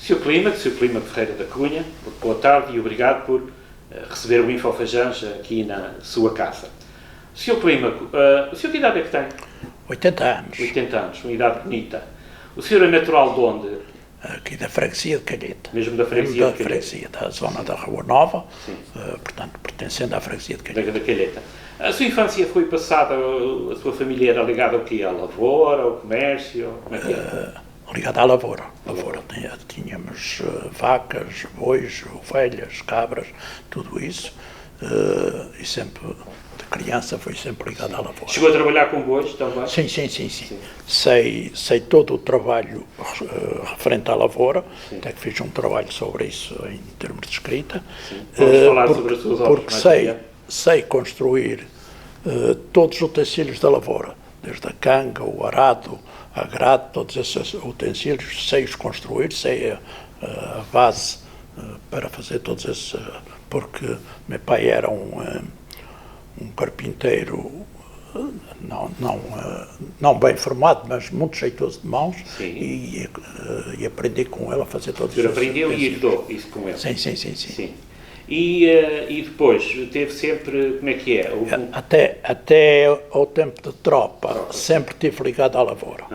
Sr. Clímaco Ferreira da Cunha, boa tarde e obrigado por receber o Infofajans aqui na sua casa. Sr. Clímaco, o senhor que idade é que tem? 80 anos. 80 anos, uma idade bonita. O senhor é natural de onde? Aqui da freguesia de Calheta. Mesmo da freguesia de Calheta? Da freguesia, da zona da Rua Nova, portanto, pertencendo à freguesia de Calheta. Da Calheta. A sua infância foi passada, a sua família era ligada ao quê? À lavoura, ao comércio? Como é que era? Ligada à lavoura. Tínhamos vacas, bois, ovelhas, cabras, tudo isso. E sempre, de criança, foi sempre ligado à lavoura. Chegou a trabalhar com bois também? Sim. Sei todo o trabalho referente à lavoura, até que fiz um trabalho sobre isso em termos de escrita. Vamos falar sobre as suas obras. Porque sei construir todos os utensílios da lavoura, desde a canga, o arado, a grade, todos esses utensílios, sei os construir, sei a base para fazer todos esses, porque meu pai era um carpinteiro não bem formado, mas muito jeitoso de mãos, e aprendi com ele a fazer todos esses utensílios. Aprendeu e herdou isso com ele? Sim. E depois, teve sempre, como é que é? Até ao tempo de tropa, sempre estive ligado à lavoura.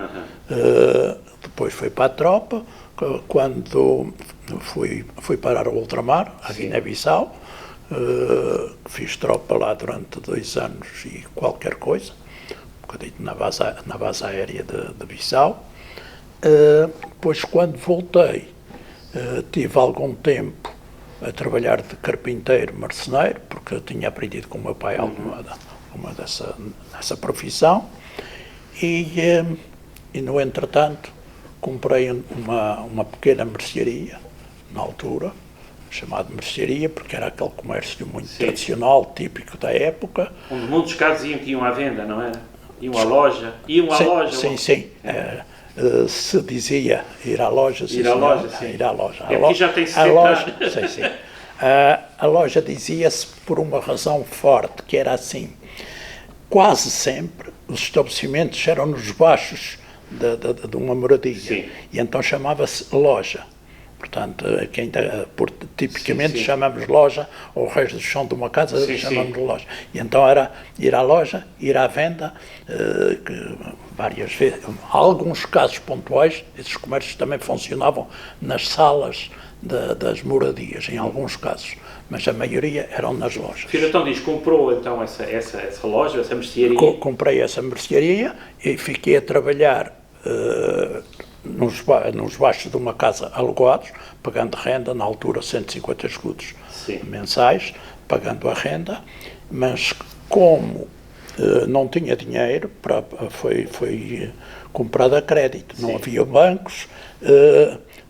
Depois fui para a tropa, quando fui parar ao ultramar, a Guiné-Bissau, fiz tropa lá durante 2 anos e qualquer coisa, um bocadinho na base aérea de Bissau. Depois, quando voltei, tive algum tempo a trabalhar de carpinteiro marceneiro, porque eu tinha aprendido com o meu pai alguma dessa profissão, e no entretanto comprei uma pequena mercearia, na altura, chamada mercearia, porque era aquele comércio muito tradicional, típico da época. Onde muitos casos iam à venda, não era? Iam à loja? Iam à loja? Sim. Se dizia ir à loja, ir à loja. É porque já tem 70 anos. Sim. A loja dizia-se por uma razão forte, que era assim: quase sempre os estabelecimentos eram nos baixos de uma moradia, e então chamava-se loja. Portanto, tipicamente chamamos loja, ou o resto do chão de uma casa chamamos loja. E então era ir à loja, ir à venda, várias vezes. Há alguns casos pontuais, esses comércios também funcionavam nas salas das moradias, em alguns casos, mas a maioria eram nas lojas. O senhor então diz, comprou então essa loja, essa mercearia? Comprei essa mercearia e fiquei a trabalhar nos baixos de uma casa alugados, pagando renda, na altura 150 escudos mensais, pagando a renda, mas como não tinha dinheiro, foi comprado a crédito, não havia bancos.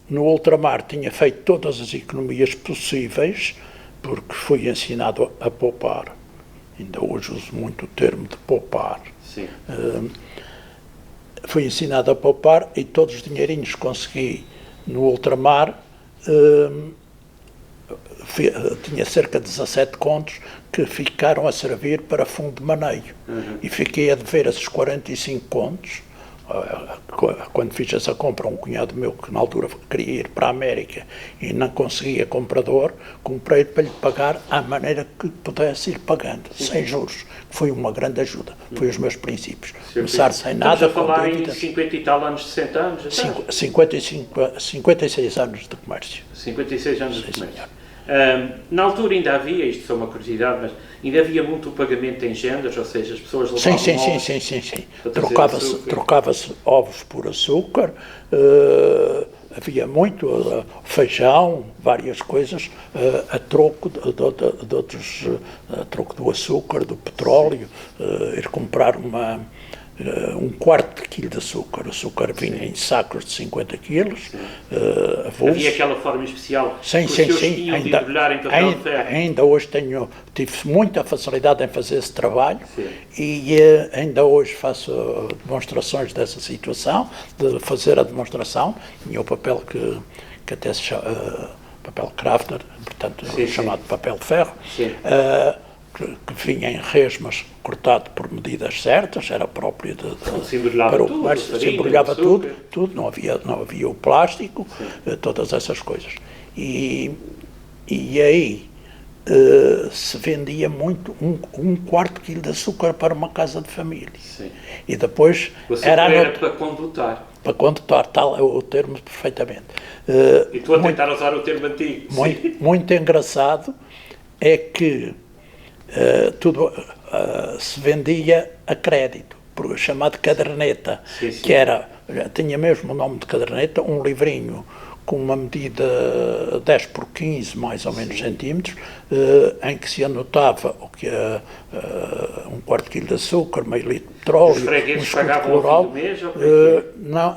No ultramar tinha feito todas as economias possíveis, porque fui ensinado a poupar. Ainda hoje uso muito o termo de poupar. Fui ensinado a poupar e todos os dinheirinhos que consegui no ultramar, tinha cerca de 17 contos que ficaram a servir para fundo de maneio. E fiquei a dever esses 45 contos. Quando fiz essa compra, um cunhado meu que na altura queria ir para a América e não conseguia comprador, comprei para lhe pagar à maneira que pudesse ir pagando, sem juros, que foi uma grande ajuda. Foi os meus princípios. Começar sem nada. Estamos a falar em 50 e tal anos, 60 anos? 56 anos de comércio. 56 anos de comércio. Na altura ainda havia, isto é uma curiosidade, mas ainda havia muito o pagamento em géneros, ou seja, as pessoas levavam Sim. Trocava-se ovos por açúcar, havia muito feijão, várias coisas, a troco de outros, a troco do açúcar, do petróleo, ir comprar um quarto de quilo de açúcar. O açúcar vinha em sacos de 50 quilos. Havia aquela forma especial que os senhores tinham de embrulhar em papel de ferro. Ainda hoje tive muita facilidade em fazer esse trabalho e ainda hoje faço demonstrações dessa situação, de fazer a demonstração. Tinha o papel que até se chama papel Kraftner, portanto chamado papel de ferro. que vinha em resmas cortado por medidas certas, era próprio se embrulhava para o tudo, comércio, se farinha, embrulhava açúcar. tudo, não havia o plástico, todas essas coisas. E aí se vendia muito, um quarto quilo de açúcar para uma casa de família. Sim. E depois O açúcar era para condutar. para condutar, tal é o termo perfeitamente. E tu a tentar usar o termo antigo. Muito engraçado é que tudo se vendia a crédito, chamado caderneta, Sim, sim. que tinha mesmo o nome de caderneta, um livrinho com uma medida 10 por 15, mais ou menos, centímetros, em que se anotava o que um quarto de quilo de açúcar, meio litro de petróleo, Os fregueses escudo pagavam ao floral. fim do mês? Ou como é que é? Não,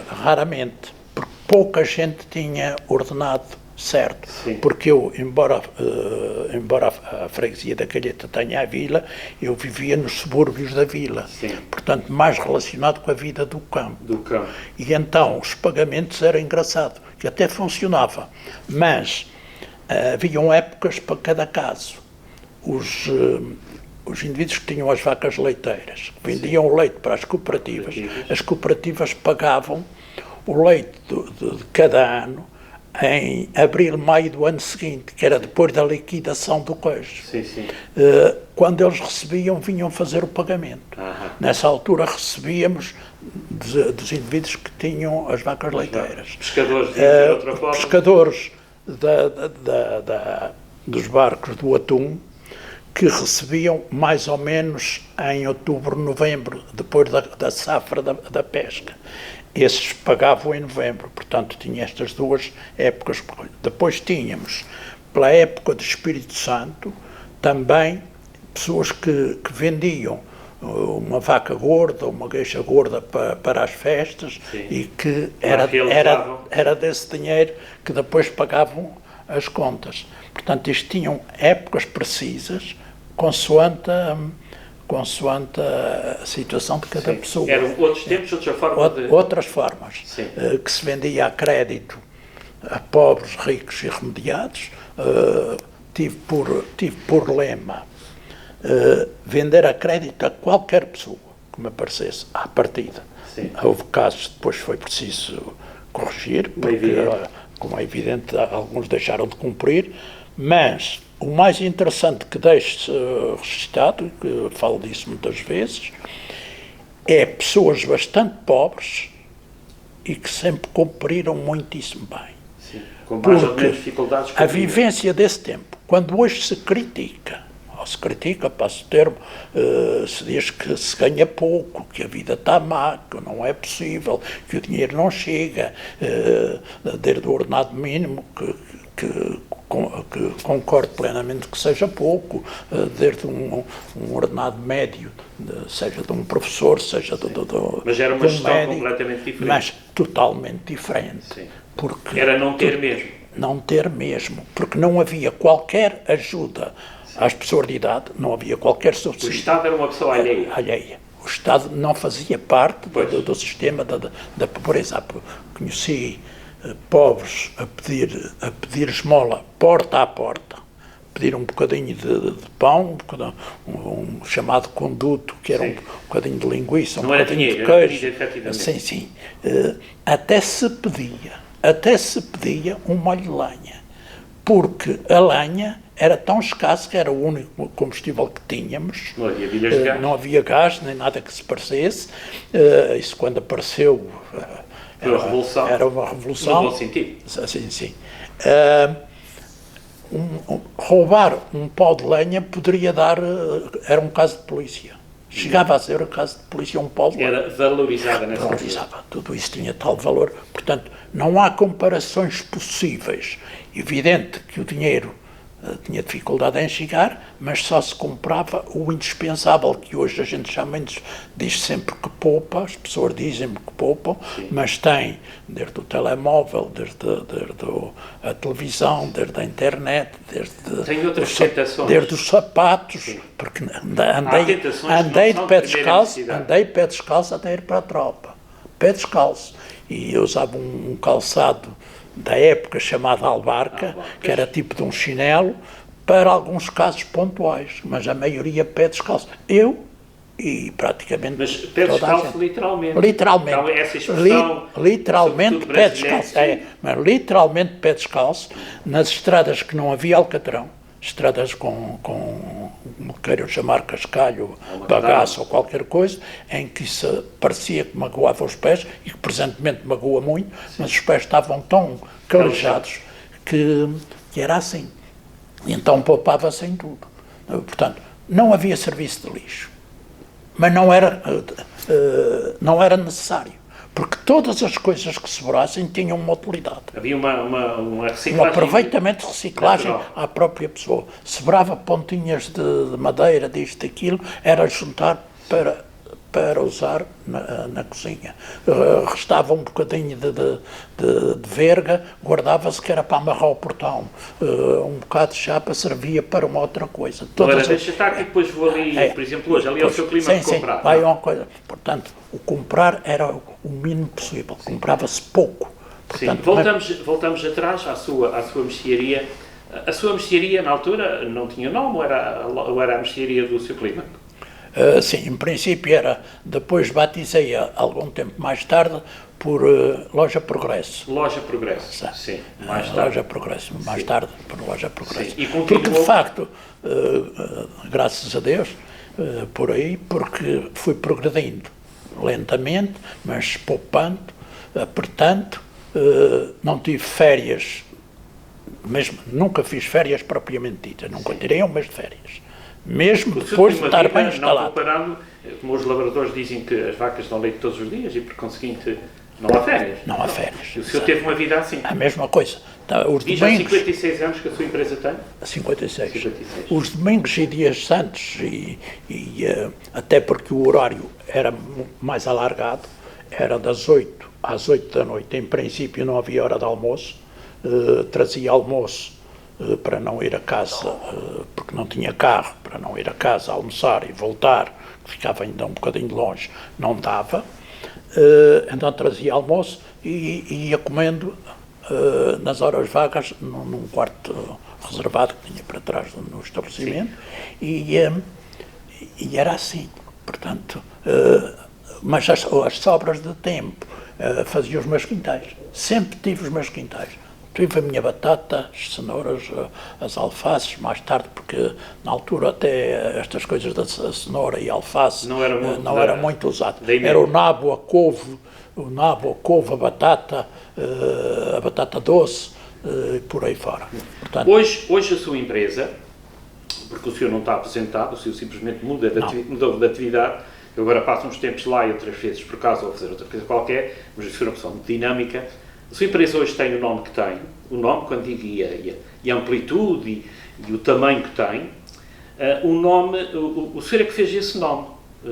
raramente, porque pouca gente tinha ordenado certo, Sim. porque eu, embora a freguesia da Calheta tenha a vila, eu vivia nos subúrbios da vila, Sim. portanto mais relacionado com a vida do campo. Do campo. E então os pagamentos era engraçado, que até funcionava, mas haviam épocas para cada caso. Os indivíduos que tinham as vacas leiteiras, que vendiam o leite para as cooperativas pagavam o leite de cada ano em abril, maio do ano seguinte, que era depois da liquidação do queijo. Sim, sim. Quando eles recebiam, vinham fazer o pagamento. Nessa altura recebíamos dos indivíduos que tinham as vacas leiteiras. Pescadores, de outra forma. Pescadores dos barcos do atum, que recebiam mais ou menos em outubro, novembro, depois da safra da pesca. Esses pagavam em novembro, portanto tinha estas duas épocas. Depois tínhamos, pela época do Espírito Santo, também pessoas que vendiam uma vaca gorda, uma gueixa gorda para as festas. Sim. E que era desse dinheiro que depois pagavam as contas. Portanto, isto tinham épocas precisas, consoante a situação de cada pessoa. Eram outros tempos, outra forma de... Outras formas, que se vendia a crédito a pobres, ricos e remediados. Tive por lema vender a crédito a qualquer pessoa que me aparecesse à partida. Sim. Houve casos que depois foi preciso corrigir, porque, como é evidente, alguns deixaram de cumprir, mas o mais interessante que deixo registado, que falo disso muitas vezes, é pessoas bastante pobres e que sempre cumpriram muitíssimo bem. Sim. Com mais ou menos dificuldades. A vivência desse tempo, quando hoje se critica, passo o termo, se diz que se ganha pouco, que a vida está má, que não é possível, que o dinheiro não chega, desde o ordenado mínimo, que concordo plenamente que seja pouco, desde um ordenado médio, seja de um professor, seja mas era uma gestão médico, completamente diferente. mas totalmente diferente. Sim. Porque era não ter mesmo. Não ter mesmo, porque não havia qualquer ajuda às pessoas de idade, não havia qualquer subsídio. O Estado era uma pessoa alheia. O Estado não fazia parte do sistema da pobreza. Conheci pobres a pedir esmola porta a porta, pedir um bocadinho de pão, um chamado conduto, que era um bocadinho de linguiça, um bocadinho de queijo. Sim. Até se pedia um molho de lenha, porque a lenha era tão escasso que era o único combustível que tínhamos. Não havia bilhas de gás. Não havia gás, nem nada que se parecesse. Isso quando apareceu... Era uma revolução. No bom sentido. Sim. Roubar um pau de lenha poderia dar... Era um caso de polícia. Chegava a ser um caso de polícia, um pau de lenha. Era valorizada nessa altura. Valorizava. Tudo isso tinha tal valor. Portanto, não há comparações possíveis. Evidente que o dinheiro tinha dificuldade em chegar, mas só se comprava o indispensável, que hoje a gente diz sempre que poupa, as pessoas dizem-me que poupam, mas tem desde o telemóvel, desde a televisão, desde a internet, desde os sapatos, porque andei de pé descalço até ir para a tropa, pé descalço, e eu usava um calçado da época chamada albarca, que era tipo de um chinelo, para alguns casos pontuais, mas a maioria pé descalço. Eu e praticamente Mas pé toda a descalço gente. literalmente. Literalmente. Então, essa expressão, literalmente sobretudo pé brasileira, descalço. Mas literalmente pé descalço, nas estradas que não havia alcatrão, estradas com queiram chamar cascalho, bagaço ou qualquer coisa, em que se parecia que magoava os pés, e que presentemente magoa muito, mas os pés estavam tão calejados que era assim. E então poupava-se em tudo. Portanto, não havia serviço de lixo. Mas não era necessário. Porque todas as coisas que sobrassem tinham uma utilidade. Havia uma reciclagem. Um aproveitamento de reciclagem natural. à própria pessoa. Sobrava pontinhas de madeira, disto, daquilo, era juntar para usar na cozinha. Restava um bocadinho de verga, guardava-se que era para amarrar o portão. Um bocado de chapa servia para uma outra coisa. Agora, deixa estar que depois vou ali, por exemplo, hoje, ali ao seu clima de comprar. Sim, vai uma coisa. Portanto, o comprar era o mínimo possível. Comprava-se pouco. Portanto, sim, voltamos atrás à sua mercearia. A sua mercearia, na altura, não tinha nome ou era a mercearia do seu clima? Sim, em princípio era, depois batizei algum tempo mais tarde por Loja Progresso. Loja Progresso, sim, mais tarde. Loja Progresso, mais tarde por Loja Progresso. Sim. E continuou... Porque de facto, graças a Deus, por aí, porque fui progredindo lentamente, mas poupando, apertando, não tive férias, mesmo nunca fiz férias propriamente ditas, nunca tirei um mês de férias. Mesmo depois de estar bem instalado. Não comparando, como os lavradores dizem que as vacas dão leite todos os dias e, por conseguinte, não há férias. Não há férias. E o senhor teve uma vida assim. A mesma coisa. Os E já há 56 anos que a sua empresa tem? 56. 56. Os domingos e dias santos, até porque o horário era mais alargado, era das 8 às 8 da noite. Em princípio não havia hora de almoço, trazia almoço para não ir a casa, porque não tinha carro, para não ir a casa almoçar e voltar, que ficava ainda um bocadinho longe, não dava. Então trazia almoço e ia comendo nas horas vagas num quarto reservado que tinha para trás no estabelecimento. E era assim, portanto, mas as sobras de tempo fazia os meus quintais, sempre tive os meus quintais. Tive a minha batata, as cenouras, as alfaces, mais tarde, porque na altura até estas coisas da cenoura e alface não era muito usado. Era o nabo, a couve, a batata doce, e por aí fora. Portanto, hoje a sua empresa, porque o senhor não está aposentado, o senhor simplesmente mudou de atividade, eu agora passo uns tempos lá e outras vezes por casa ou fazer outra coisa qualquer, mas o senhor é uma pessoa muito dinâmica. A sua empresa hoje tem o nome que tem, o nome, quando digo, e a amplitude e o tamanho que tem, o senhor é que fez esse nome.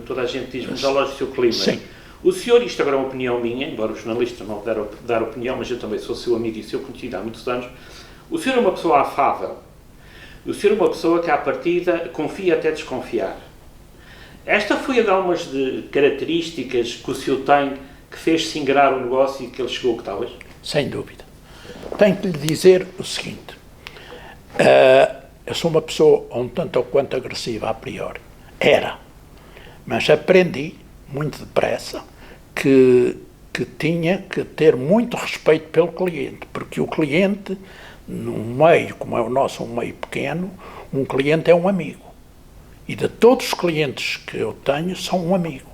Toda a gente diz-me, a loja do seu clima. Sim. O senhor, isto agora é uma opinião minha, embora o jornalista não deve dar opinião, mas eu também sou seu amigo e seu conhecido há muitos anos, o senhor é uma pessoa afável. O senhor é uma pessoa que, à partida, confia até desconfiar. Esta foi algumas de características que o senhor tem que fez-se ingrar o negócio e que ele chegou ao que está hoje? Sem dúvida. Tenho que lhe dizer o seguinte, eu sou uma pessoa um tanto ou quanto agressiva a priori, mas aprendi muito depressa que tinha que ter muito respeito pelo cliente, porque o cliente, num meio como é o nosso, um meio pequeno, um cliente é um amigo, e de todos os clientes que eu tenho, são um amigo.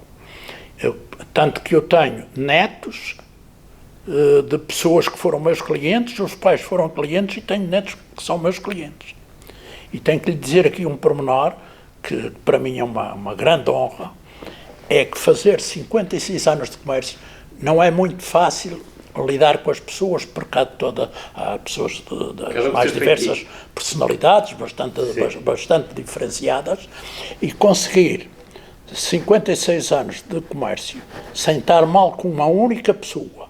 Tanto que eu tenho netos de pessoas que foram meus clientes, os pais foram clientes e tenho netos que são meus clientes. E tenho que lhe dizer aqui um pormenor, que para mim é uma grande honra, é que fazer 56 anos de comércio não é muito fácil lidar com as pessoas, porque há pessoas das mais diversas personalidades, bastante diferenciadas, e conseguir 56 anos de comércio sem estar mal com uma única pessoa.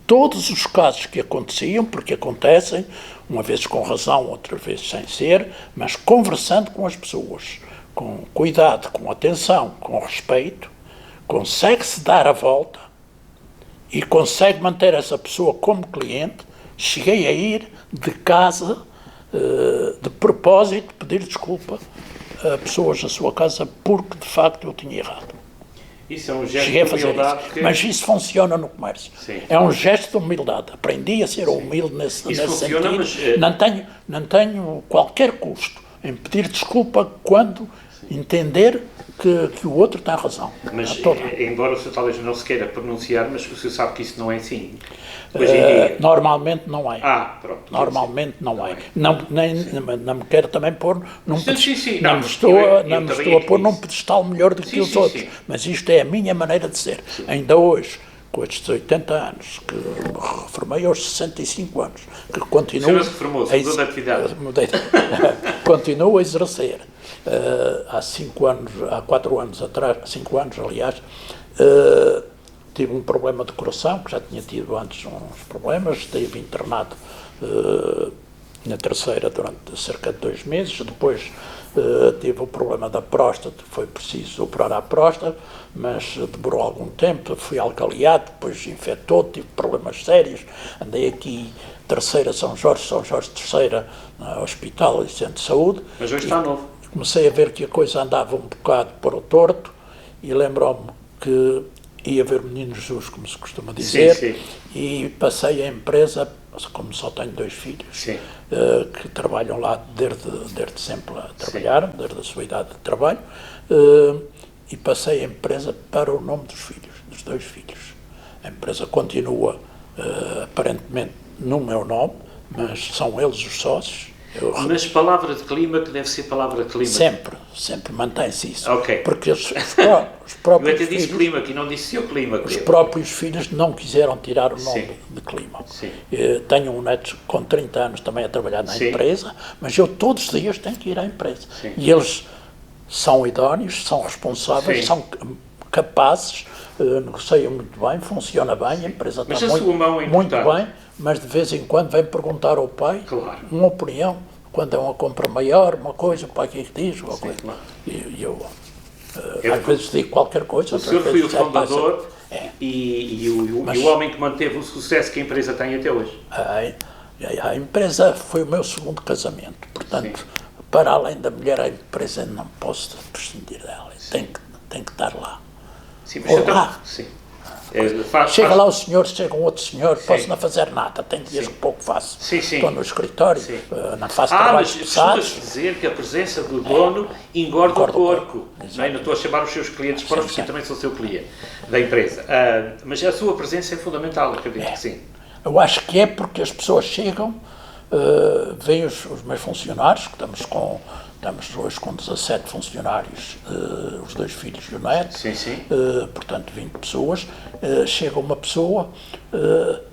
Todos os casos que aconteciam, porque acontecem, uma vez com razão, outra vez sem ser, mas conversando com as pessoas, com cuidado, com atenção, com respeito, consegue-se dar a volta e consegue manter essa pessoa como cliente. Cheguei a ir de casa, de propósito pedir desculpa a pessoas da sua casa porque de facto eu tinha errado. Isso é um gesto Cheguei a de fazer humildade. isso. Mas isso funciona no comércio. Sim. É um gesto de humildade. Aprendi a ser humilde nesse funciona, sentido. mas, Não tenho qualquer custo em pedir desculpa quando entender que o outro tem razão. Mas, embora o senhor talvez não se queira pronunciar, mas o senhor sabe que isso não é assim. Hoje em dia... Normalmente não é. Pronto. Normalmente não é. Não me quero também pôr num Sim. Não me estou a pôr num pedestal melhor do que os outros. Sim. Mas isto é a minha maneira de ser. Sim. Ainda hoje, com estes 80 anos, que me reformei aos 65 anos, que continuo... O senhor se reformou, se mudou de atividade. Continuo a exercer. Há 4 anos atrás, 5 anos aliás, tive um problema de coração, que já tinha tido antes uns problemas, estive internado na terceira durante cerca de 2 meses, depois tive o problema da próstata, foi preciso operar a próstata, mas demorou algum tempo, fui alcaliado, depois infectou, tive problemas sérios, andei aqui terceira São Jorge, terceira hospital e centro de saúde. Mas hoje está novo. Comecei a ver que a coisa andava um bocado para o torto e lembrou-me que ia ver Menino Jesus, como se costuma dizer, sim. E passei a empresa, como só tenho 2 filhos, que trabalham lá desde sempre a trabalhar, desde a sua idade de trabalho, e passei a empresa para o nome dos filhos, dos 2 filhos. A empresa continua aparentemente no meu nome, mas são eles os sócios. Mas palavra de clima que deve ser palavra de clima. Sempre mantém-se isso. Ok. Porque os próprios eu até disse filhos, clima, que não disse o clima. Os próprios filhos não quiseram tirar o nome de clima. Sim. Tenho um neto com 30 anos também a trabalhar na empresa, mas eu todos os dias tenho que ir à empresa. Sim. E eles são idóneos, são responsáveis, são capazes, negociam muito bem, funciona bem, a empresa está muito bem, mas de vez em quando vem perguntar ao pai uma opinião, quando é uma compra maior, uma coisa, o pai o que é que diz? Claro. E eu às vezes digo qualquer coisa. O senhor foi o fundador e o homem que manteve o sucesso que a empresa tem até hoje. A empresa foi o meu segundo casamento, portanto, para além da mulher, a empresa não posso prescindir dela, tem que estar lá. Sim, mas Chega lá o senhor, chega um outro senhor, posso não fazer nada, tenho dias que pouco faço. Estou no escritório, não faço trabalhos pesados. Mas dizer que a presença do dono engorda o porco. Não estou a chamar os seus clientes para porque também sou seu cliente da empresa. Mas a sua presença é fundamental, acredito que sim. Eu acho que é porque as pessoas chegam, veem os meus funcionários, que estamos hoje com 17 funcionários, os 2 filhos e o neto, portanto 20 pessoas, chega uma pessoa,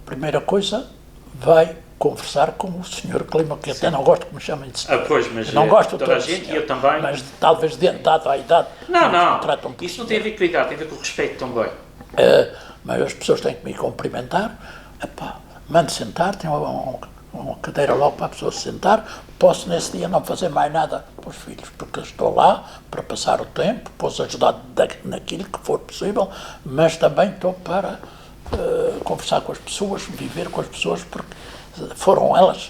primeira coisa, vai conversar com o senhor Clima, que até não gosto que me chamem de senhor. Mas não gosto toda a gente, e eu também. Mas talvez dado à idade, não isso não tem a ver com a idade, tem a ver com o respeito também. Mas as pessoas têm que me cumprimentar, mande sentar, tem uma cadeira logo para a pessoa se sentar, posso nesse dia não fazer mais nada para os filhos, porque estou lá para passar o tempo, posso ajudar naquilo que for possível, mas também estou para conversar com as pessoas, viver com as pessoas, porque foram elas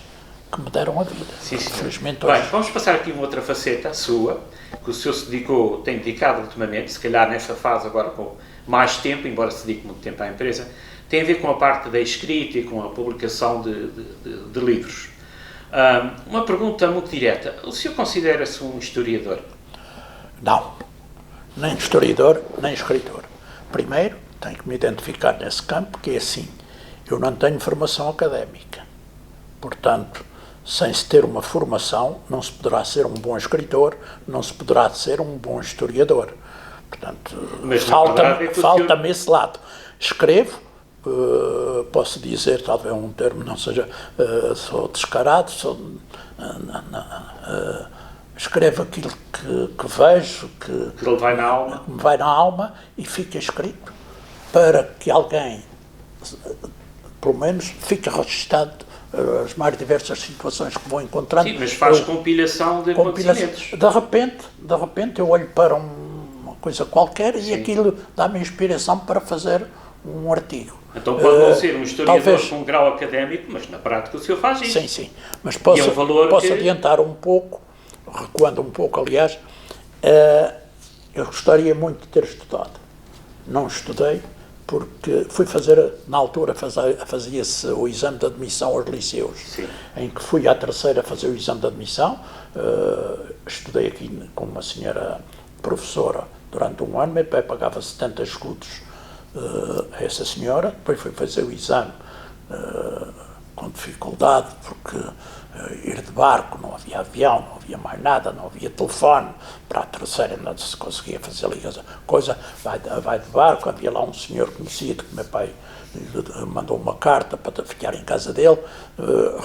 que me deram a vida. Infelizmente hoje. Bem, vamos passar aqui uma outra faceta, a sua, que o senhor tem dedicado ultimamente, se calhar nessa fase agora com mais tempo, embora se dedique muito tempo à empresa, tem a ver com a parte da escrita e com a publicação de livros. Uma pergunta muito direta. O senhor considera-se um historiador? Não. Nem historiador, nem escritor. Primeiro, tenho que me identificar nesse campo, que é assim. Eu não tenho formação académica. Portanto, sem se ter uma formação, não se poderá ser um bom escritor, não se poderá ser um bom historiador. Portanto, falta-me esse lado. Escrevo, posso dizer, talvez um termo não seja, sou descarado, escrevo aquilo que vejo, que me vai na alma e fica escrito para que alguém, pelo menos, fique registado as mais diversas situações que vou encontrando. Sim, mas faz compilação de acontecimentos. De repente eu olho para uma coisa qualquer e aquilo dá-me inspiração para fazer um artigo. Então pode não ser um historiador talvez, com um grau académico, mas na prática o senhor faz isso. Sim, sim. Mas posso, adiantar um pouco, recuando um pouco, aliás, eu gostaria muito de ter estudado. Não estudei, porque fui fazer, na altura fazia-se o exame de admissão aos liceus, sim, em que fui à terceira fazer o exame de admissão, estudei aqui com uma senhora professora durante um ano, meu pai pagava 70 escudos a essa senhora, depois fui fazer o exame com dificuldade, porque ir de barco, não havia avião, não havia mais nada, não havia telefone, para a terceira não se conseguia fazer ligação, coisa, vai de barco, havia lá um senhor conhecido que meu pai mandou uma carta para ficar em casa dele,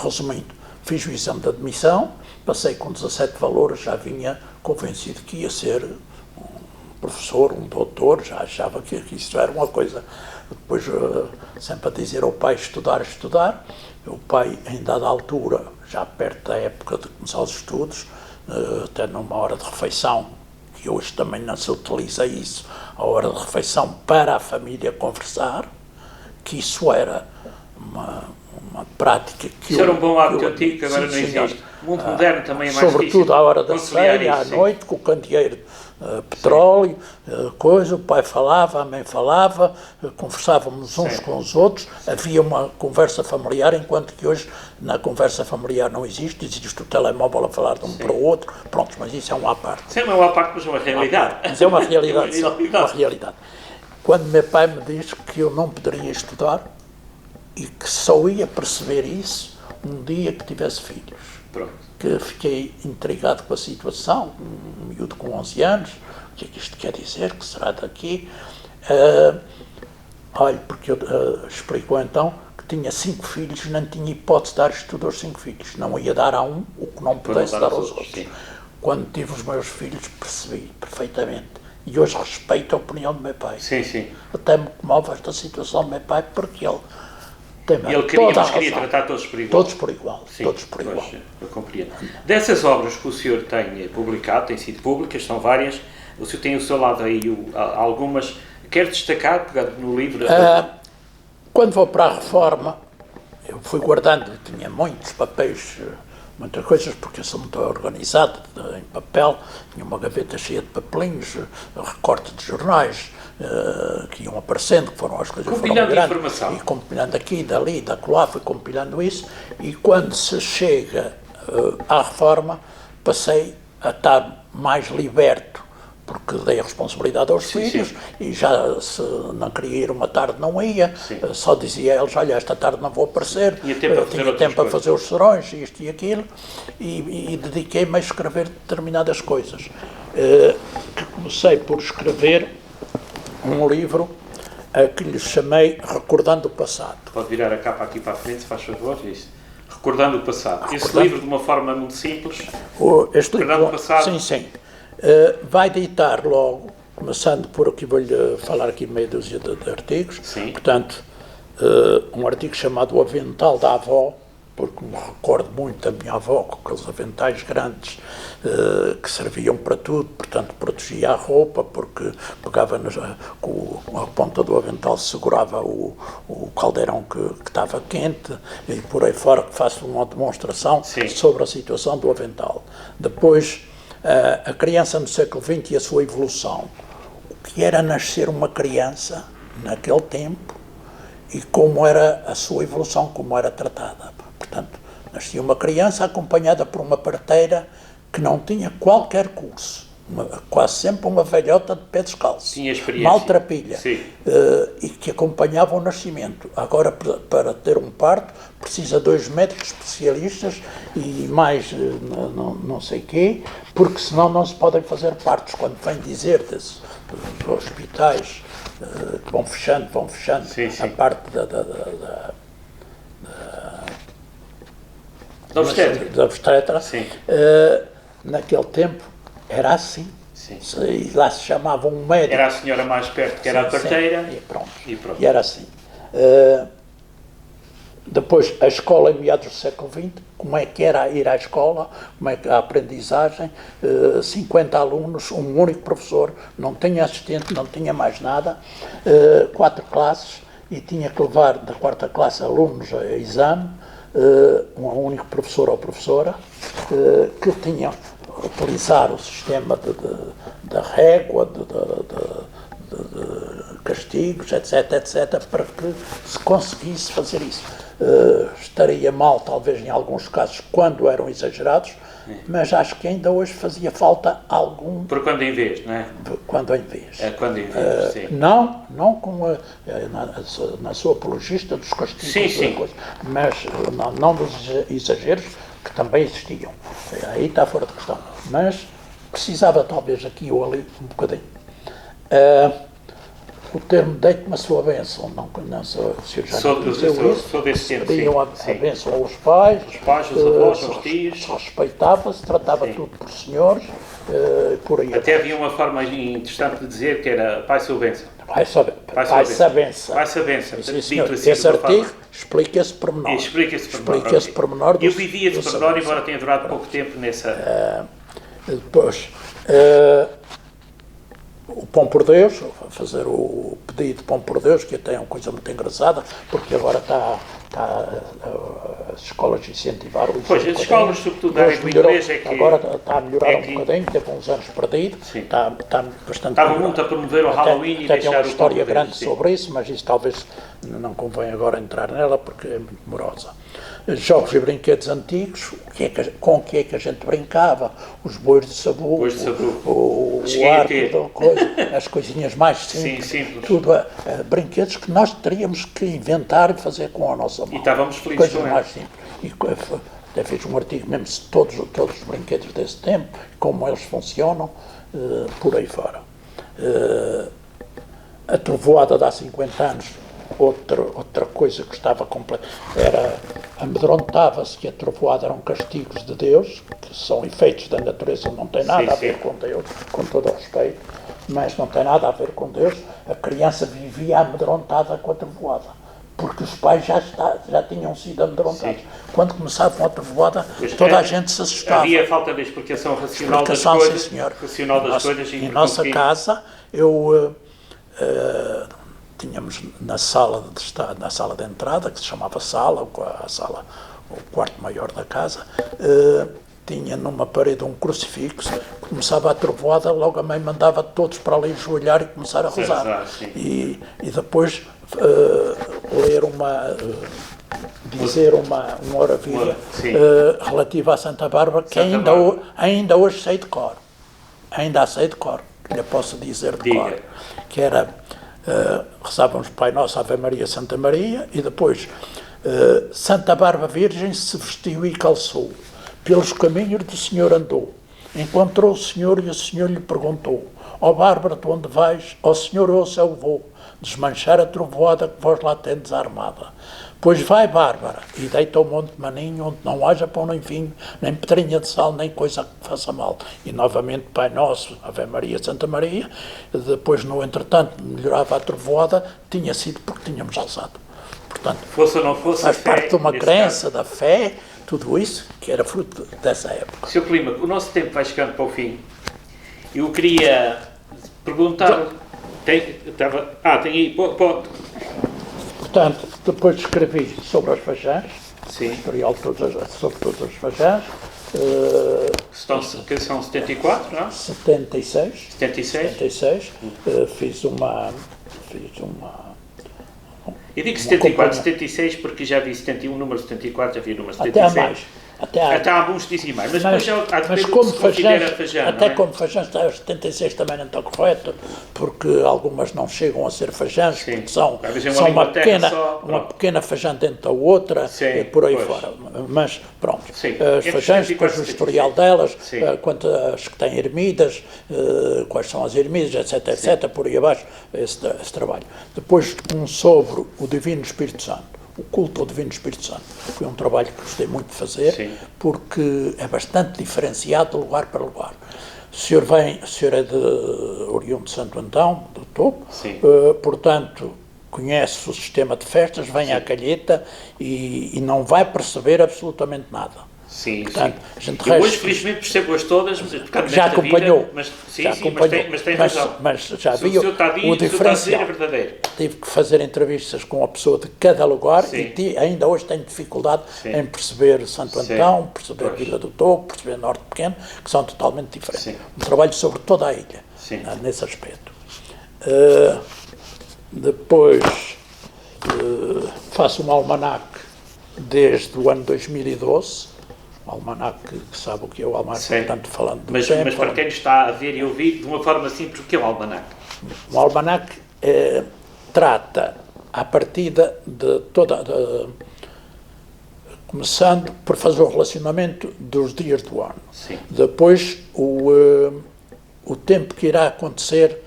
resumindo, fiz o exame de admissão, passei com 17 valores, já vinha convencido que ia ser um professor, um doutor, já achava que isso era uma coisa. Depois, sempre a dizer ao pai estudar, o pai, em dada altura, já perto da época de começar os estudos, até numa hora de refeição, que hoje também não se utiliza isso, a hora de refeição para a família conversar, que isso era uma prática que isso era um bom hábito antigo que agora não existe. O mundo moderno também é mais sobretudo à hora da ceia, à noite, com o candeeiro petróleo, coisa, o pai falava, a mãe falava, conversávamos uns com os outros, havia uma conversa familiar, enquanto que hoje na conversa familiar não existe o telemóvel a falar de um para o outro, pronto, mas isso é uma à parte. Sim, não é uma à parte, mas é uma realidade. Mas é uma realidade, uma realidade. Quando meu pai me diz que eu não poderia estudar e que só ia perceber isso um dia que tivesse filhos. Pronto. Que fiquei intrigado com a situação, um miúdo com 11 anos, o que é que isto quer dizer, que será daqui? Olha, porque eu explicou então que tinha 5 filhos, não tinha hipótese de dar estudo aos 5 filhos, não ia dar a um o que não pudesse dar aos outros. Sim. Quando tive os meus filhos percebi perfeitamente, e hoje respeito a opinião do meu pai. Sim, sim. Até me comove esta situação do meu pai, porque ele queria tratar todos por igual. Todos por igual. Sim, todos por igual. Eu compreendo. Dessas obras que o senhor tem publicado, têm sido públicas, são várias, o senhor tem ao seu lado aí algumas, quer destacar, pegado no livro? Quando vou para a reforma, eu fui guardando, tinha muitos papéis, muitas coisas, porque eu sou muito organizado em papel, tinha uma gaveta cheia de papelinhos, recortes de jornais, que iam aparecendo, que foram as coisas que foram grandes, e compilando aqui, dali, da acolá, fui compilando isso, e quando se chega à reforma, passei a estar mais liberto, porque dei a responsabilidade aos filhos, e já se não queria ir uma tarde não ia, só dizia a eles, olha, esta tarde não vou aparecer, tinha tempo a fazer os serões, isto e aquilo, e dediquei-me a escrever determinadas coisas. Comecei por escrever um livro que lhe chamei Recordando o Passado. Pode virar a capa aqui para a frente, se faz favor, isso. Recordando o Passado. Esse livro, de uma forma muito simples, Recordando o Passado... Sim. Vai ditar logo, começando por aqui, vou-lhe falar aqui meia dúzia de artigos. Sim. Portanto, um artigo chamado O Avental da Avó, porque me recordo muito da minha avó, com aqueles aventais grandes que serviam para tudo, portanto protegia a roupa, porque pegava com a ponta do avental, segurava o caldeirão que estava quente, e por aí fora que faço uma demonstração sobre a situação do avental. Depois, a criança no século XX e a sua evolução. O que era nascer uma criança naquele tempo e como era a sua evolução, como era tratada. Portanto, nascia uma criança acompanhada por uma parteira que não tinha qualquer curso, quase sempre uma velhota de pé descalço, tinha experiência, maltrapilha, e que acompanhava o nascimento. Agora, para ter um parto, precisa 2 médicos especialistas e mais não sei quê, porque senão não se podem fazer partos. Quando vem dizer dos hospitais que vão fechando a parte da obstetra, naquele tempo era assim. E lá se chamava um médico. Era a senhora mais perto, que era a parteira. E pronto. E era assim. Depois, a escola em meados do século XX, como é que era ir à escola, como é que a aprendizagem, 50 alunos, um único professor, não tinha assistente, não tinha mais nada, 4 classes, e tinha que levar da quarta classe alunos a exame, um único professor ou professora, que tinham que utilizar o sistema da régua, de castigos, etc., etc., para que se conseguisse fazer isso. Estaria mal, talvez, em alguns casos, quando eram exagerados, mas acho que ainda hoje fazia falta algum... Por quando em vez, não é? Quando em vez. Quando em vez, sim. Não como na sua apologista dos castigos, sim. Coisa, mas não dos exageros, que também existiam. Aí está fora de questão. Mas precisava talvez aqui ou ali um bocadinho. O termo deite-me a sua bênção, não sou, o senhor já sou desse tempo, pediam a bênção aos pais, os avós, os tios. Respeitava-se, tratava tudo por senhores, por aí. Até havia uma forma interessante de dizer que era pai sua bênção. Pai-se a benção. Pai-se a benção. Esse artigo explica esse pormenor. Explica esse pormenor. Eu vivi esse pormenor, embora tenha durado pouco tempo nessa... Depois... o Pão por Deus, fazer o pedido de Pão por Deus, que até é uma coisa muito engraçada, porque agora está as escolas incentivaram isso. Pois, as escolas, sobretudo da área do inglês, é que... Agora está a melhorar um bocadinho, teve uns anos perdido, está bastante Estava muito a promover o Halloween e deixar o Pão por Deus. Tem uma história grande sobre isso, mas isso talvez não convém agora entrar nela, porque é muito demorosa. Jogos e brinquedos antigos, com o que é que a gente brincava? Os bois de sabugo, o arco, as coisinhas mais simples, tudo brinquedos que nós teríamos que inventar e fazer com a nossa mão. E estávamos felizes com mais simples. E até fiz um artigo mesmo de todos os brinquedos desse tempo, como eles funcionam, por aí fora. A trovoada de há 50 anos, outra coisa que estava completa, amedrontava-se que a trovoada eram castigos de Deus, que são efeitos da natureza, não tem nada a ver com Deus, com todo o respeito, mas não tem nada a ver com Deus. A criança vivia amedrontada com a trovoada, porque os pais já tinham sido amedrontados. Quando começavam a trovoada, toda a gente se assustava. Havia falta de explicação racional das coisas. Sim, senhor. Em nossa casa, tínhamos na sala de entrada, que se chamava sala, o quarto maior da casa, tinha numa parede um crucifixo, começava a trovoada, logo a mãe mandava todos para ali joelhar e começar a rezar. E depois dizer uma oravilha relativa a Santa Bárbara, que ainda hoje sei de cor. Ainda a sei de cor, lhe posso dizer de cor. Que era... rezávamos Pai Nosso, Ave Maria, Santa Maria, e depois Santa Bárbara Virgem se vestiu e calçou, pelos caminhos do Senhor andou, encontrou o Senhor e o Senhor lhe perguntou: ó Bárbara, tu onde vais? Ó Senhor, eu ao céu vou, desmanchar a trovoada que vós lá tendes armada. Pois vai, Bárbara, e deita ao monte maninho, onde não haja pão nem vinho, nem pedrinha de sal, nem coisa que faça mal. E novamente Pai Nosso, Ave Maria, Santa Maria. Depois, no entretanto, melhorava a trovoada, tinha sido porque tínhamos rezado. Portanto, fosse ou não fosse, faz parte de uma crença da fé, tudo isso, que era fruto dessa época. Sr. Clima, o nosso tempo vai chegando para o fim. Eu queria perguntar... Tem aí... Portanto, depois escrevi sobre as Fajãs, historial sobre todas as Fajãs. Que são 74, não é? 76. 76. Fiz uma... Eu digo 74, 76 porque já vi 71, número 74, já vi o número 76. Até há mais. Até há alguns dizem mais, mas depois mas como Fajãs, até como Fajãs, os 76 também não está correto, porque algumas não chegam a ser Fajãs, porque são uma pequena Fajã dentro da outra, por aí fora. Mas pronto, as Fajãs, depois o historial delas, quanto as que têm ermidas, quais são as ermidas, etc, por aí abaixo, esse trabalho. Depois sobre o Divino Espírito Santo. O culto ao Divino Espírito Santo. Foi um trabalho que gostei muito de fazer, porque é bastante diferenciado de lugar para lugar. O senhor é oriundo de Santo Antão, do Topo, portanto, conhece o sistema de festas, vem à calheta e não vai perceber absolutamente nada. Sim, Portanto, sim. a gente Eu hoje, felizmente, percebo-as todas, já acompanhou. Vida, mas, sim, já sim, acompanhou. mas tem razão. Mas já Se o viu senhor está a dizer, o diferencial. É verdadeiro. Tive que fazer entrevistas com a pessoa de cada lugar Sim. e ainda hoje tenho dificuldade Sim. em perceber Santo Sim. Antão, perceber Pois. Vila do Togo, perceber Norte Pequeno, que são totalmente diferentes. Sim. Um trabalho sobre toda a ilha, Sim. nesse aspecto. Depois faço um almanaque desde o ano 2012, um almanaque que sabe o que é o almanaque, Sim. portanto falando do Mas tempo. para quem está a ver e ouvir, de uma forma simples, o que é o almanaque? O almanaque trata a partida de toda... começando por fazer o relacionamento dos dias do ano. Sim. Depois o tempo que irá acontecer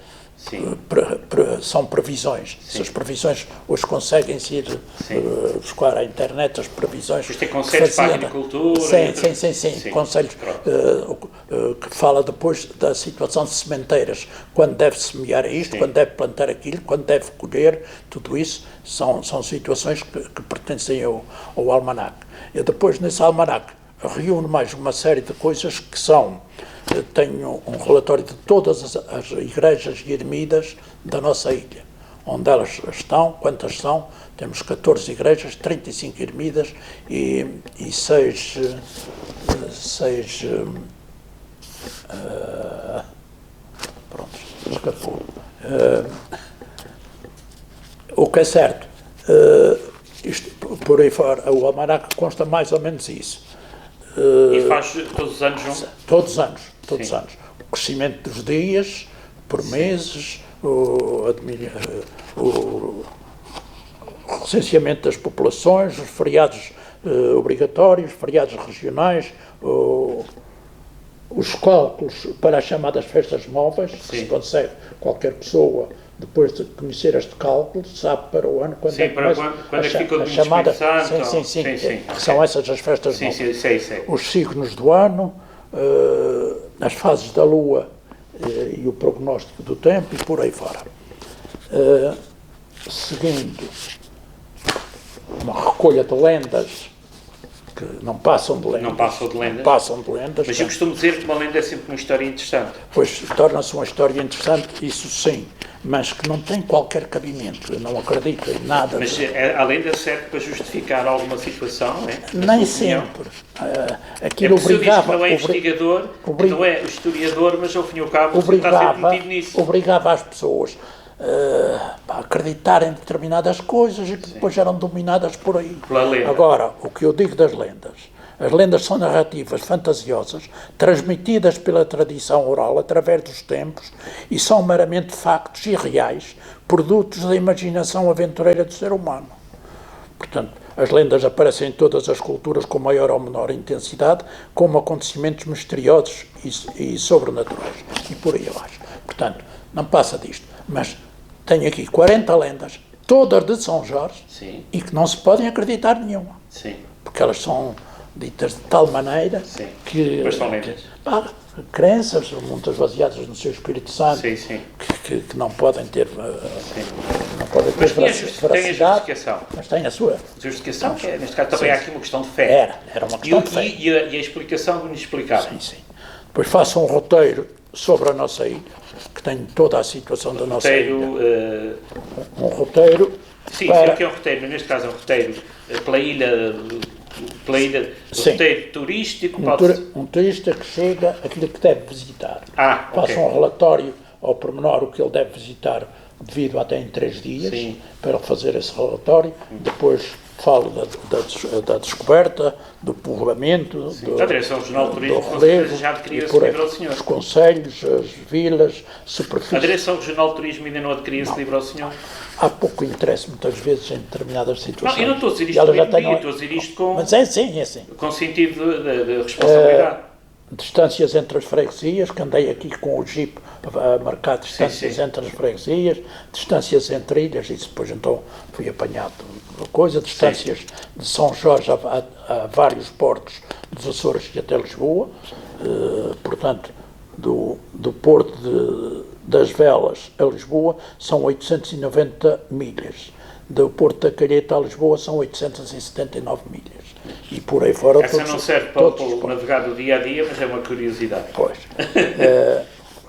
são previsões. Sim. Se as previsões hoje conseguem-se ir buscar à internet as previsões. Depois tem conselhos para a agricultura. Sim. Conselhos que fala depois da situação de sementeiras, quando deve semear isto, quando deve plantar aquilo, quando deve colher, tudo isso são situações que pertencem ao almanaque. E depois nesse almanaque reúno mais uma série de coisas que são... Tenho um relatório de todas as igrejas e ermidas da nossa ilha, onde elas estão, quantas são. Temos 14 igrejas, 35 ermidas e 6 pronto, escapou. O que é certo, isto, por aí fora, o almanaque consta mais ou menos isso. E faz todos os anos, não? Todos os anos. O crescimento dos dias, por meses, o recenseamento das populações, os feriados obrigatórios, feriados regionais, os cálculos para as chamadas festas móveis, que se consegue qualquer pessoa, depois de conhecer este cálculo, sabe para o ano quando fica o chamada. Sim. São essas as festas móveis. Sim. Os signos do ano, as fases da Lua e o prognóstico do tempo e por aí fora. Seguindo, uma recolha de lendas que não passam de lendas. Mas eu costumo dizer que uma lenda é sempre uma história interessante. Pois, torna-se uma história interessante, isso sim, mas que não tem qualquer cabimento. Eu não acredito em nada. Mas a lenda serve para justificar alguma situação, não é? Nem sempre. Aquilo obrigava... não é investigador, não é o historiador, mas ao fim e ao cabo está sempre metido nisso. Obrigava as pessoas a acreditar em determinadas coisas e que depois eram dominadas por aí. Agora, o que eu digo das lendas, as lendas são narrativas fantasiosas, transmitidas pela tradição oral através dos tempos e são meramente factos irreais, produtos da imaginação aventureira do ser humano. Portanto, as lendas aparecem em todas as culturas com maior ou menor intensidade, como acontecimentos misteriosos e sobrenaturais, e por aí abaixo. Portanto, não passa disto. Mas tenho aqui 40 lendas, todas de São Jorge, e que não se podem acreditar nenhuma. Porque elas são ditas de tal maneira que... Mas são lendas. Crenças, muitas baseadas no seu Espírito Santo, que não podem ter... Não podem ter veracidade. Tem a justificação. Mas tem a sua. Justificação, que neste caso também há aqui uma questão de fé. Era uma questão de fé. E a explicação do inexplicável. Sim. Depois faço um roteiro sobre a nossa ilha, que tem toda a situação da nossa ilha. Um roteiro... Sim, sei o que é um roteiro, mas neste caso é um roteiro pela ilha... roteiro turístico... Um turista que chega, aquilo que deve visitar. Faço um relatório ao pormenor o que ele deve visitar devido até em 3 dias, para fazer esse relatório. Depois falo da descoberta, do povoamento, da Direção Regional de Turismo, do relevo, já adquiriu esse livro ao senhor. Os concelhos, as vilas, superfícies. A Direção Regional de Turismo ainda não adquiriu esse livro ao senhor? Há pouco interesse, muitas vezes, em determinadas situações. Não, eu não estou a dizer isto estou a dizer isto com... Mas é sim. Com sentido de responsabilidade. Distâncias entre as freguesias, que andei aqui com o Jeep a marcar distâncias entre as freguesias, distâncias entre ilhas, isso depois então fui apanhado coisa, distâncias de São Jorge a vários portos dos Açores e até Lisboa, portanto, do Porto das Velas a Lisboa são 890 milhas. do Porto da Calheta a Lisboa são 879 milhas. E por aí fora... Essa não serve para o navegar do dia-a-dia, mas é uma curiosidade. Pois.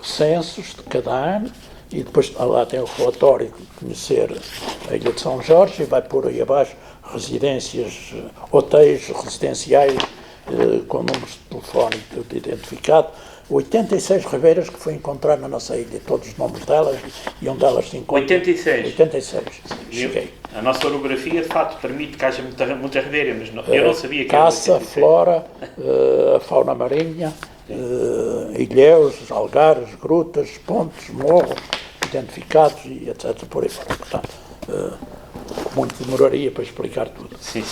Censos de cada ano, e depois lá tem o relatório de conhecer a Ilha de São Jorge, e vai por aí abaixo residências, hotéis residenciais, com números de telefone identificado, 86 ribeiras que fui encontrar na nossa ilha, todos os nomes delas e onde elas se encontram. 86? 86, cheguei. A nossa orografia, de facto, permite que haja muita ribeira, mas não, eu não sabia que caça, era 86. flora, a fauna marinha, ilhéus, algares, grutas, pontes, morros, identificados e etc. por aí fora. Portanto, muito demoraria para explicar tudo. Sim.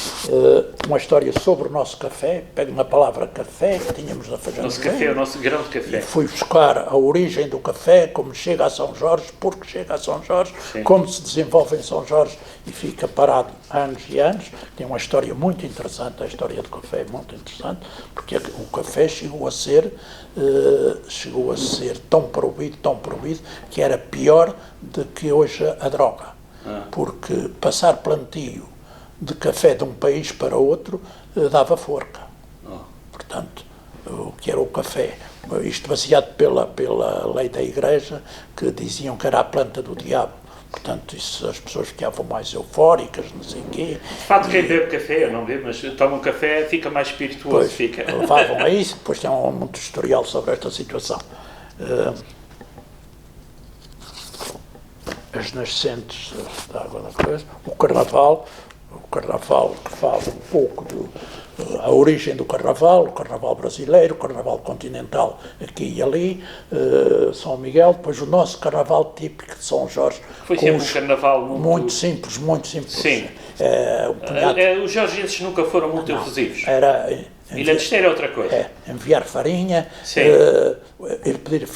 Uma história sobre o nosso café, pego na palavra café, que tínhamos na Fajã. Nosso café, o nosso grão de café. E fui buscar a origem do café, como chega a São Jorge, porque chega a São Jorge, sim, como se desenvolve em São Jorge e fica parado anos e anos. Tem uma história muito interessante, a história do café é muito interessante, porque o café chegou a ser tão proibido, que era pior do que hoje a droga. Porque passar plantio de café de um país para outro dava forca. Portanto, o que era o café, isto baseado pela lei da Igreja, que diziam que era a planta do diabo. Portanto, isso, as pessoas ficavam mais eufóricas, não sei o quê. De facto, quem bebe café, eu não bebo, mas toma um café, fica mais espirituoso. Pois, fica. levavam a isso, depois tem muito historial sobre esta situação. As nascentes da água da coisa, o carnaval que fala um pouco a origem do carnaval, o carnaval brasileiro, o carnaval continental aqui e ali, São Miguel, depois o nosso carnaval típico de São Jorge. Foi sempre um carnaval muito simples. Sim. Os georgienses nunca foram muito efusivos. Ilha de Esteira é outra coisa. Enviar farinha, pedir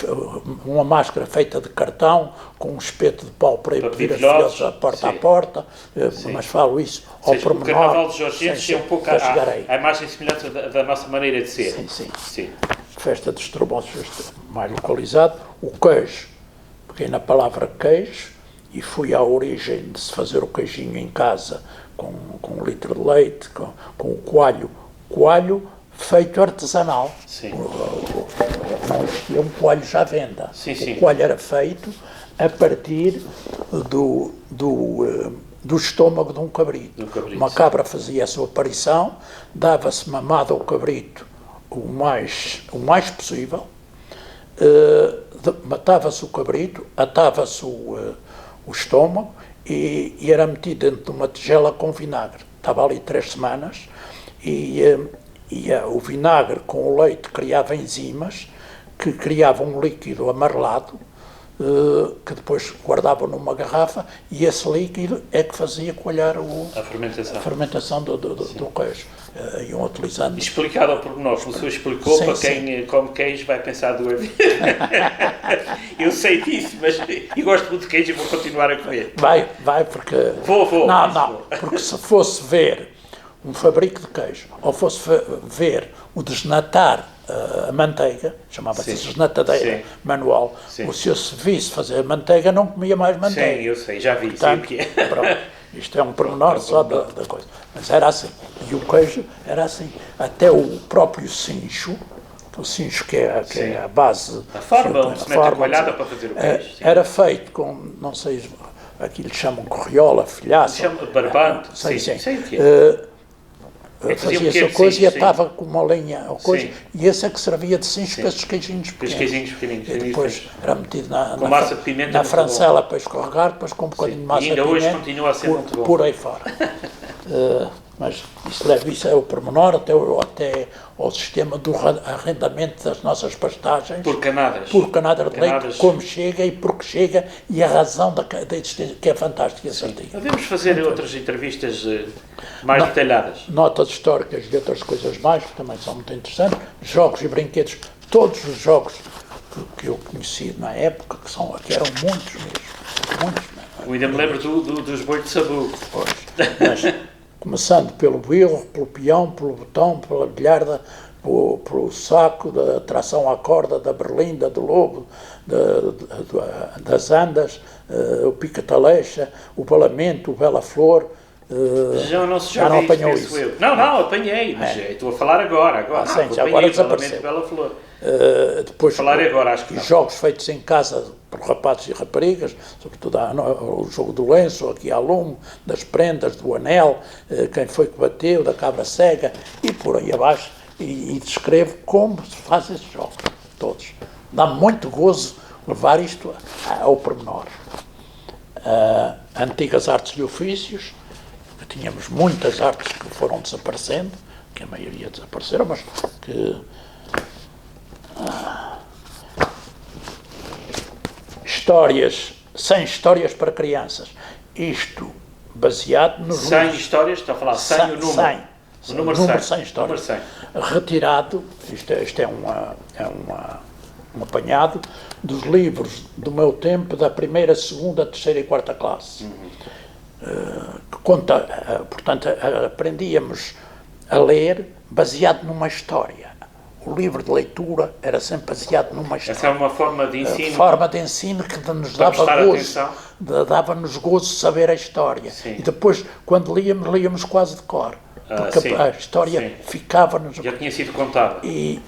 uma máscara feita de cartão, com um espeto de pau para ir pedir as filhos porta a porta, mas falo isso ao pormenor. O carnaval de georgienses é um pouco a imagem semelhante da nossa maneira de ser. Sim. Festa de estrombócios mais localizado. O queijo, peguei na palavra queijo e fui à origem de se fazer o queijinho em casa com 1 litro de leite, com o coalho feito artesanal. Não existia um coalho já à venda. O coalho era feito a partir do estômago de um cabrito. Uma cabra fazia a sua aparição, dava-se mamada ao cabrito o mais possível, matava-se o cabrito, atava-se o estômago e era metido dentro de uma tigela com vinagre. Estava ali 3 semanas e o vinagre com o leite criava enzimas que criavam um líquido amarelado que depois guardavam numa garrafa e esse líquido é que fazia coalhar a fermentação do queijo. Iam utilizando... Explicado ao pormenor, como o senhor explicou, para quem come queijo vai pensar duas vezes. Eu sei disso, mas eu gosto muito de queijo e vou continuar a comer. Vai porque... Vou. Não, porque se fosse ver um fabrico de queijo, ou fosse ver o desnatar a manteiga, chamava-se desnatadeira manual, o senhor se visse fazer a manteiga, não comia mais manteiga. Sim, eu sei, já vi. Portanto, sei o que é. Pronto, isto é um pormenor só da coisa. Mas era assim. E o queijo era assim. Até o próprio cincho, o cincho que é a base... A forma onde se mete a coalhada para fazer o queijo. Era feito com, não sei, aqui lhe chamam corriola, filhaça. Chama barbante. Sei o que é. Fazia essa coisa e atava com uma lenha ou coisa, e esse é que servia de cincho para esses queijinhos pequenos. E depois era metido na francela para escorregar, depois com um bocadinho de massa de pimenta. E ainda hoje continua a ser muito bom. Por aí fora. Mas isso é o pormenor até ao sistema do arrendamento das nossas pastagens. Por canadas. Por canadas de leite, como chega e porque chega, e a razão da existência, que é fantástica. Devemos fazer outras entrevistas mais detalhadas. Notas históricas e outras coisas mais, que também são muito interessantes. Jogos e brinquedos, todos os jogos que eu conheci na época, que eram muitos mesmo. Eu ainda me lembro dos bois de sabu. Mas, começando pelo birro, pelo peão, pelo botão, pela bilharda, pelo saco, da tração à corda, da berlinda, do lobo, das andas, o pica-taleixa, o balamento, o bela-flor. Já não se já não viste, apanhou penso isso. eu. Não, apanhei, mas estou a falar agora. Sim, já apanhei agora o Parlamento desapareceu. de Bela-Flor. Depois, Falar agora, acho que não. jogos feitos em casa por rapazes e raparigas, sobretudo o jogo do lenço, aqui há lume, das prendas, do anel, quem foi que bateu, da cabra cega, e por aí abaixo, e descrevo como se faz esses jogos, todos. Dá-me muito gozo levar isto ao pormenor. Antigas artes e ofícios, que tínhamos muitas artes que foram desaparecendo, que a maioria desapareceram, mas que... Histórias, 100 histórias para crianças. Isto baseado nos 100 histórias, está a falar 100 o número. 100. O número 100 histórias. Número 100. Retirado, isto é um apanhado dos livros do meu tempo, da primeira, segunda, terceira e quarta classe. Que conta, portanto, aprendíamos a ler baseado numa história. O livro de leitura era sempre baseado numa história. Essa é uma forma de ensino. Forma de ensino que nos dava-nos gozo saber a história. Sim. E depois, quando líamos quase de cor. Porque a história ficava-nos... Já tinha sido contada. E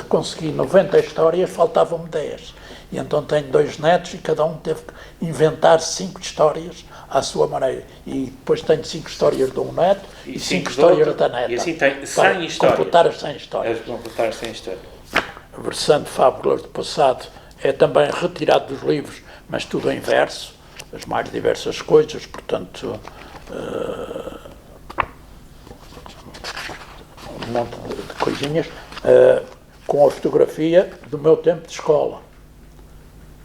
consegui 90 histórias, faltavam-me 10. E então tenho 2 netos e cada um teve que inventar 5 histórias à sua maneira. E depois tenho 5 histórias de um neto e 5 histórias da neta. E assim tem 100 histórias. Completar as 100 histórias. Completar as 100 histórias. Versando fábulas do passado é também retirado dos livros, mas tudo em verso, as mais diversas coisas, portanto... um monte de coisinhas, com a fotografia do meu tempo de escola.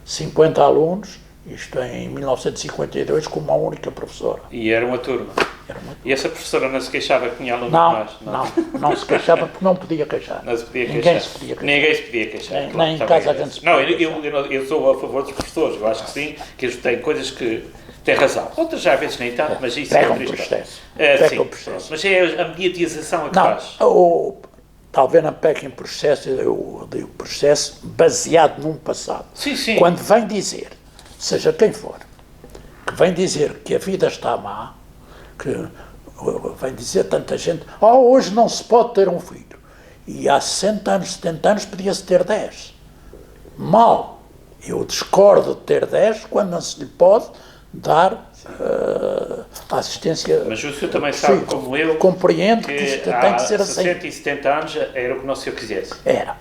50 alunos, isto em 1952, com uma única professora. E era uma turma. E essa professora não se queixava que tinha alunos Não, mais? não se queixava porque não podia queixar. Não se podia Ninguém queixar. se podia queixar. Ninguém se podia queixar. Nem em casa a gente se podia Não, eu sou a favor dos professores. Eu acho que sim, que eles têm coisas que têm razão. Outras já às vezes nem tanto, mas isso é outra história. Pegam processo. Mas é a mediatização a que não, faz. Talvez não pequem processo, eu digo processo baseado num passado. Sim, sim. Quando vem dizer, seja quem for, que vem dizer que a vida está má, que vem dizer tanta gente, hoje não se pode ter um filho. E há 60 anos, 70 anos podia-se ter 10. Mal. Eu discordo de ter 10 quando não se lhe pode dar a assistência. Mas o senhor também sabe, como eu, compreendo que isto tem que ser assim. Há 60 e 70 anos era o que o nosso senhor quisesse. Era.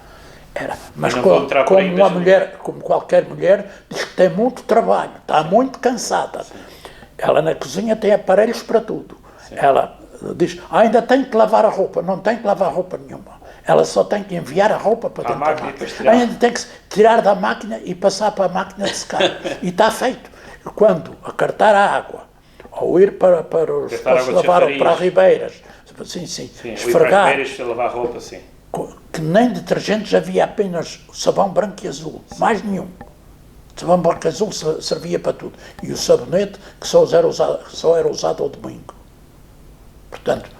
Mas como uma mulher, como qualquer mulher, diz que tem muito trabalho, está muito cansada. Sim. Ela na cozinha tem aparelhos para tudo. Sim. Ela diz, ainda tem que lavar a roupa. Não tem que lavar roupa nenhuma. Ela só tem que enviar a roupa para dentro da máquina. Ainda tem que tirar da máquina e passar para a máquina de secar. E está feito. Quando acartar a água, ou ir para os postos de lavar, ou para as ribeiras, sim, esfregar, ir para lavar roupa, sim. Que nem detergentes havia, apenas sabão branco e azul, mais nenhum. O sabão branco e azul servia para tudo. E o sabonete que só era usado ao domingo. Portanto,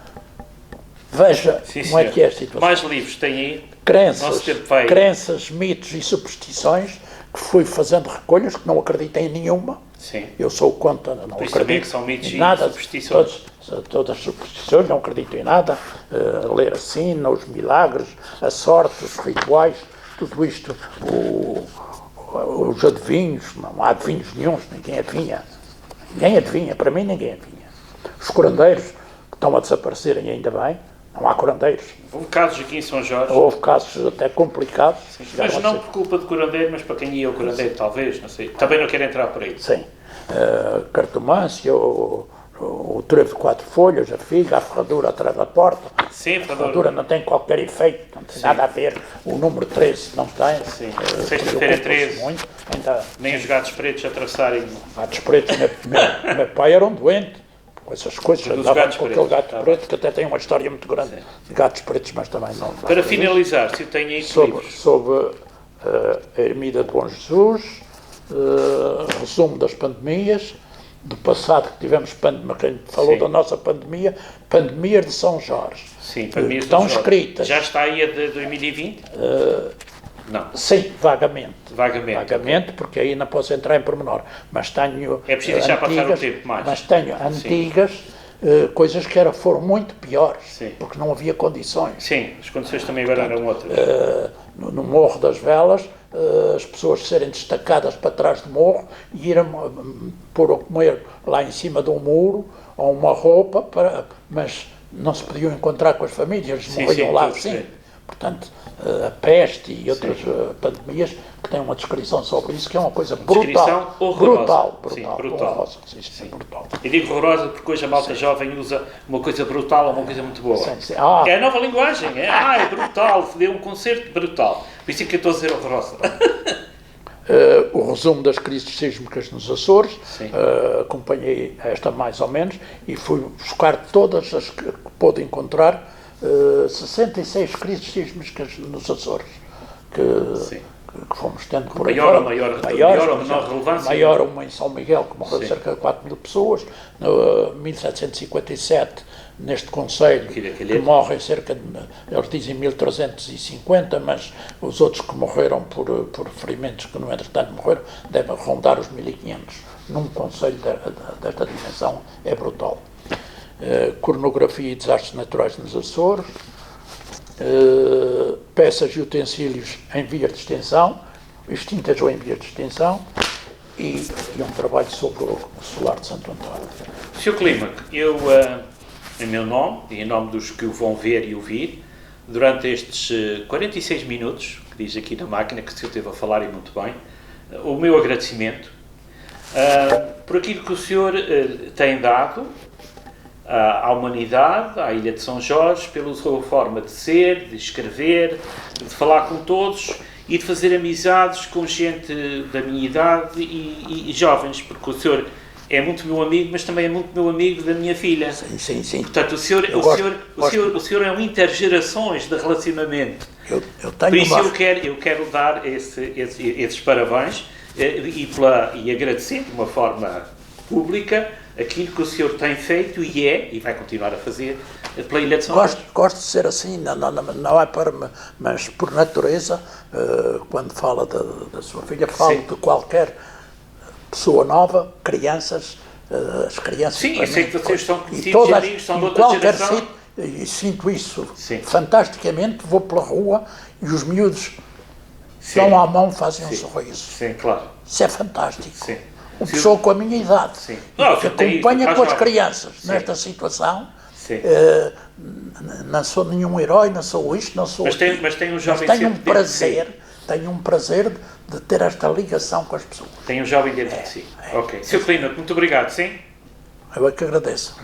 veja como é que é a situação. Mais livros tem aí? Crenças, mitos e superstições, que fui fazendo recolhas, que não acredito em nenhuma. Sim. Eu sou contra, não acredito que são mitos em nada, e superstições. Todas as superstições, não acredito em nada. Ler a sina, os milagres, a sorte, os rituais, tudo isto, os adivinhos, não há adivinhos nenhuns, ninguém adivinha. Ninguém adivinha, para mim ninguém adivinha. Os curandeiros, que estão a desaparecerem ainda bem, não há curandeiros. Houve casos aqui em São Jorge. Houve casos até complicados. Sim, mas não por culpa de curandeiro, mas para quem ia o curandeiro, talvez, não sei. Também não quero entrar por aí. Sim. Cartomância, o trevo de 4 folhas, a figa, a ferradura atrás da porta. Sim, a ferradura não tem qualquer efeito, não tem nada a ver. O número 13 não tem. Sim. Sexta-feira 13. Muito, nem os gatos pretos atravessarem. Gatos pretos, meu pai era um doente. Essas coisas, andava com aquele gato preto, que até tem uma história muito grande de gatos pretos, mas também não. Para finalizar, se eu tenho aí sobre a Ermida de Bom Jesus, resumo das pandemias, do passado que tivemos pandemia, quem falou da nossa pandemia, pandemias de São Jorge. Sim, para mim, estão escritas. Já está aí a de 2020? Não. Sim, vagamente. Vagamente. Porque aí não posso entrar em pormenor. Mas tenho É preciso deixar passar o tempo mais. Mas tenho antigas, coisas que foram muito piores, Sim. porque não havia condições. Sim, as condições também agora eram outras. No Morro das Velas, as pessoas serem destacadas para trás do morro e irem pôr a comer lá em cima de um muro ou uma roupa, mas não se podiam encontrar com as famílias, morriam lá assim. Portanto, a peste e outras pandemias que têm uma descrição sobre isso, que é uma coisa brutal. Brutal. Eu digo horrorosa porque hoje a malta jovem usa uma coisa brutal ou uma coisa muito boa. Sim. É a nova linguagem. É brutal, deu um concerto brutal. Por isso é que eu estou a dizer horrorosa. O resumo das crises sísmicas nos Açores, acompanhei esta mais ou menos e fui buscar todas as que pude encontrar, 66 crises sísmicas nos Açores, que fomos tendo por aí fora. Maior ou menor relevância? Maior uma em São Miguel, que morreu cerca de 4.000 pessoas, em 1757, neste concelho, que morrem cerca de, eles dizem 1.350, mas os outros que morreram por ferimentos que no entretanto morreram, devem rondar os 1.500. Num concelho desta dimensão é brutal. Coronografia e desastres naturais nos Açores, peças e utensílios em vias de extinção, extintas ou em vias de extinção, e um trabalho sobre o solar de Santo António. Sr. Clímaco, eu, em meu nome e em nome dos que o vão ver e ouvir, durante estes 46 minutos, que diz aqui na máquina, que o senhor esteve a falar e muito bem, o meu agradecimento por aquilo que o senhor tem dado à humanidade, à Ilha de São Jorge, pela sua forma de ser, de escrever, de falar com todos e de fazer amizades com gente da minha idade e jovens, porque o senhor é muito meu amigo, mas também é muito meu amigo da minha filha. Sim. Portanto, o senhor é um intergerações de relacionamento. Eu tenho Por isso eu quero dar esses parabéns e agradecer de uma forma pública aquilo que o senhor tem feito e vai continuar a fazer pela Ilha de São Jorge. Gosto de ser assim, não é mas por natureza, quando fala da sua filha, falo de qualquer pessoa nova, crianças, as crianças... Sim, eu sei que vocês são conhecidos e amigos, são de outra geração. E sinto isso fantasticamente, vou pela rua e os miúdos dão à mão, fazem um sorriso. Sim, claro. Isso é fantástico. Sim. Uma pessoa com a minha idade, que acompanha com as crianças nesta situação, não sou nenhum herói, não sou isto, não sou aquilo. Mas tem um jovem tenho um prazer de ter esta ligação com as pessoas. Tem um jovem dentro de si. Ok. Sr. Clímaco, muito obrigado, sim? Eu é que agradeço.